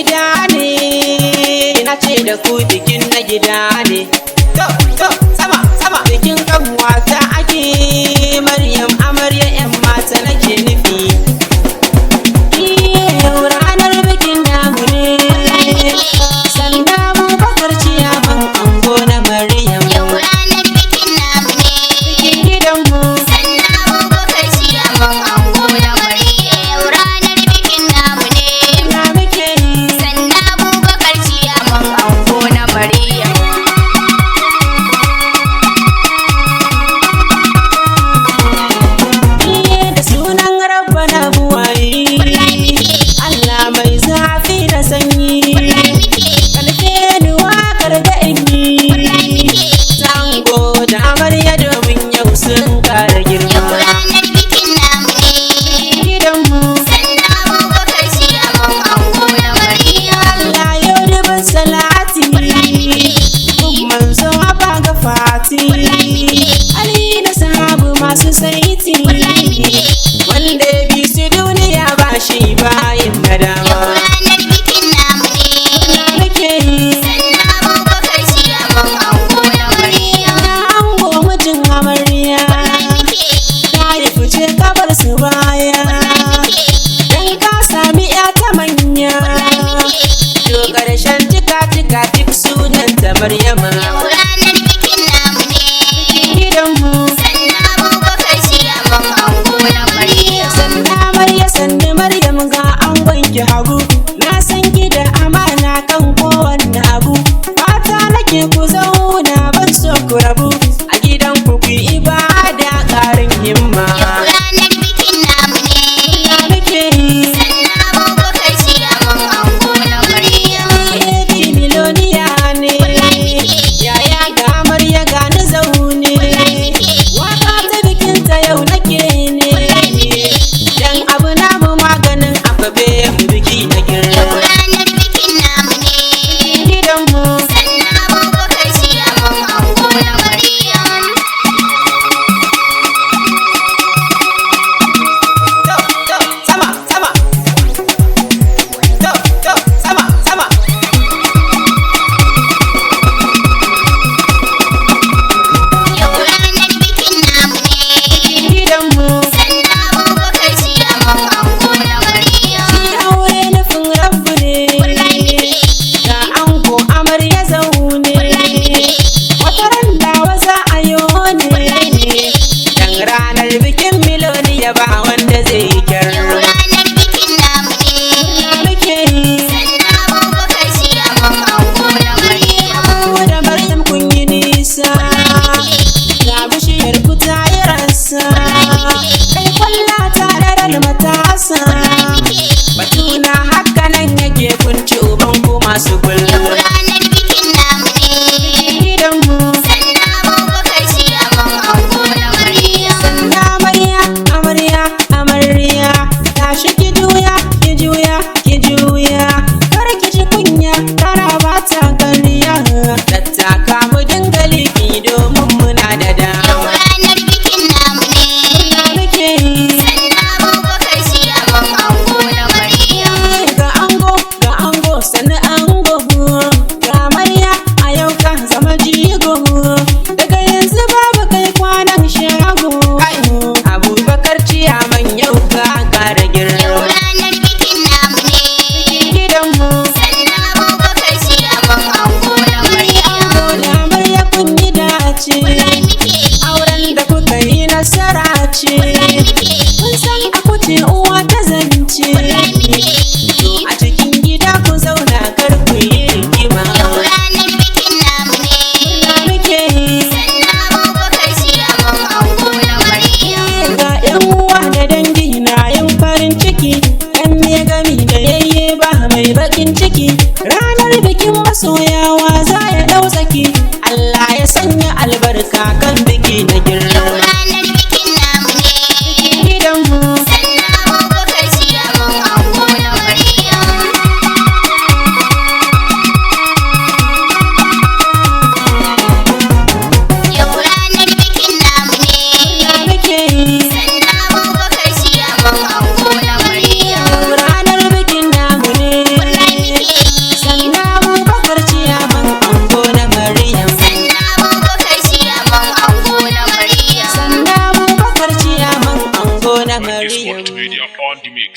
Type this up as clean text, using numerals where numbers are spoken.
gida ne, na ce da ku bikin na gida ne. To, sama, sama. Bikin kanwata ake, Maryam amarya 'yan mata nake nufi. Yau ranar bikin namu ne, sanda mu bakar ciyaman ango na Maryam. Yau ranar bikin namu ne, Bikin gidanmu, sanda mu bakar ciyaman ango na Maryam. Yau ranar bikin namu ne, ya muke yi. sanda mu bakar ciyaman ango na Maryam. Da sunan Rabbana buwayi, Allah mai zafi da sanyi, kalfe ni wakar da inyi, zango da amarya domin yau sun kara Yau girma. ranar bikin namu ne, Gidanmu, sanda mu bakar ciyaman ango na Maryam. Allah yau dubin salati, duk manzo ba ga fati, Ali da sahabu masu saiti, wanda ya bi su duniya ba shi bayin Yau nadama. ranar bikin namu ne, Nake yi sanda mu bakar ciyaman ango na Maryam. ango mijin amarya, ta yi fice kabar su baya, dan ka sami ya ta manya, to ƙarshen tika tik sunanta Maryama. Yau ranar bikin namu ne, Gidanmu, sanda mu bakar ciyaman ango na Maryam. sanda Marya sanni Maryam ga angon ki Habu, na san ki da amana kan kowanne abu, fata nake ku zauna ban so ku rabu, a gidan ku yi ibada ƙarin himma. Yau ranar bikin namu ne, Ya muke yi, sanda mu bakar ciyaman ango na Maryam. baby miloniya ne, yaya ga amarya ga ni zaune, waka ta bikinta yau nake ne, dan abu namu maganin ababe mu biki na Yau girma. ranar bikin namu ne, Gidanmu, sanda mu bakar ciyaman ango na Maryam. sama, sama. Sama, sama. Yau ranar bikin namu ne, Gidanmu, sanda mu bakar ciyaman ango na Maryam. shi Maryam. Multimedia on the mix.